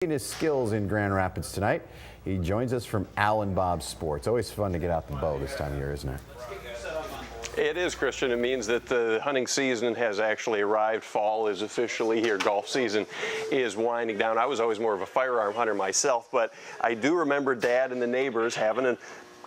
His skills in Grand Rapids tonight. He joins us from Al & Bob's Sports. Always fun to get out the bow this time of year, isn't it? It is, Christian. It means that the hunting season has actually arrived. Fall is officially here. Golf season is winding down. I was always more of a firearm hunter myself, but I do remember Dad and the neighbors having a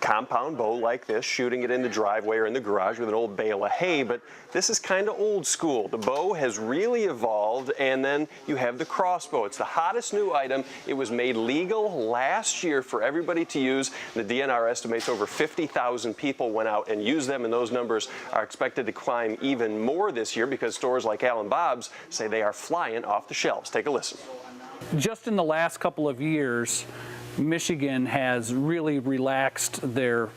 compound bow like this, shooting it in the driveway or in the garage with an old bale of hay, but this is kind of old school. The bow has really evolved, and then you have the crossbow. It's the hottest new item. It was made legal last year for everybody to use. The DNR estimates over 50,000 people went out and used them, and those numbers are expected to climb even more this year because stores like Al & Bob's say they are flying off the shelves. Take a listen. Just in the last couple of years, Michigan has really relaxed their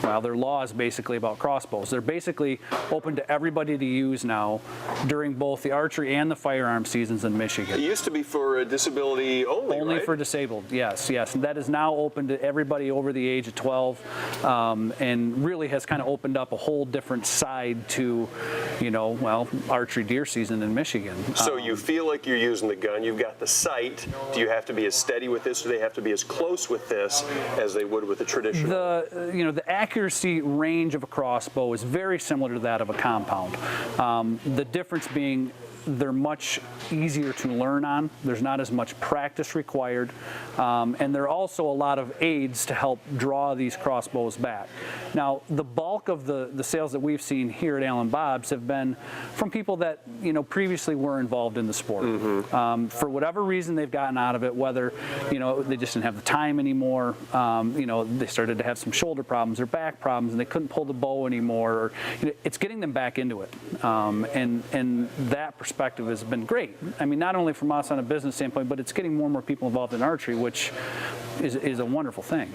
laws basically about crossbows. They're basically open to everybody to use now during both the archery and the firearm seasons in Michigan. It used to be for disability only, Only right? for disabled, yes. And that is now open to everybody over the age of 12, and really has kind of opened up a whole different side to, archery deer season in Michigan. So you feel like you're using the gun, you've got the sight. Do you have to be as steady with this, or do they have to be as close with this as they would with the traditional? The accuracy range of a crossbow is very similar to that of a compound. The difference being they're much easier to learn on. There's not as much practice required, and there are also a lot of aids to help draw these crossbows back. Now, the bulk of the sales that we've seen here at Al & Bob's have been from people that previously were involved in the sport. Mm-hmm. For whatever reason, they've gotten out of it. Whether they just didn't have the time anymore. They started to have some shoulder problems or back problems, and they couldn't pull the bow anymore. Or, it's getting them back into it, and that perspective has been great. I mean, not only from us on a business standpoint, but it's getting more and more people involved in archery, which is a wonderful thing.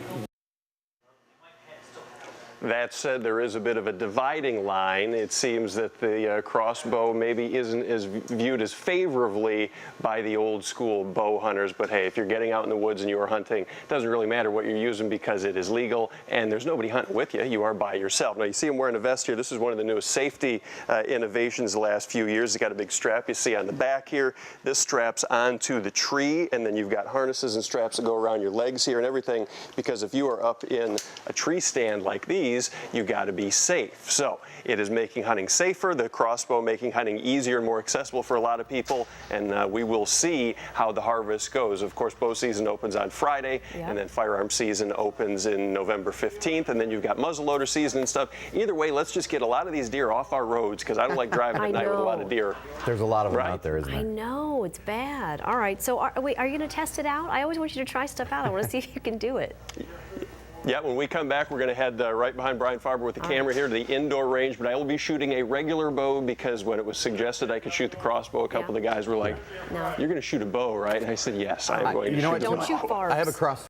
That said, there is a bit of a dividing line. It seems that the crossbow maybe isn't as viewed as favorably by the old school bow hunters, but hey, if you're getting out in the woods and you are hunting, it doesn't really matter what you're using because it is legal and there's nobody hunting with you. You are by yourself. Now, you see him wearing a vest here. This is one of the newest safety innovations the last few years. It's got a big strap you see on the back here. This straps onto the tree, and then you've got harnesses and straps that go around your legs here and everything, because if you are up in a tree stand like these, you got to be safe. So it is making hunting safer, the crossbow making hunting easier and more accessible for a lot of people, and we will see how the harvest goes. Of course, bow season opens on Friday, and then firearm season opens in November 15th, and then you've got muzzleloader season and stuff. Either way, let's just get a lot of these deer off our roads, because I don't like driving at night with a lot of deer. There's a lot of them out there, isn't there? I know, it's bad. All right, so are you going to test it out? I always want you to try stuff out. I want to see if you can do it. Yeah, when we come back, we're going to head right behind Brian Farber with the camera here to the indoor range, but I will be shooting a regular bow because when it was suggested I could shoot the crossbow, a couple of the guys were like, "You're going to shoot a bow, right?" And I said, "Yes, I'm going to shoot a bow." Don't shoot barbs. I have a crossbow.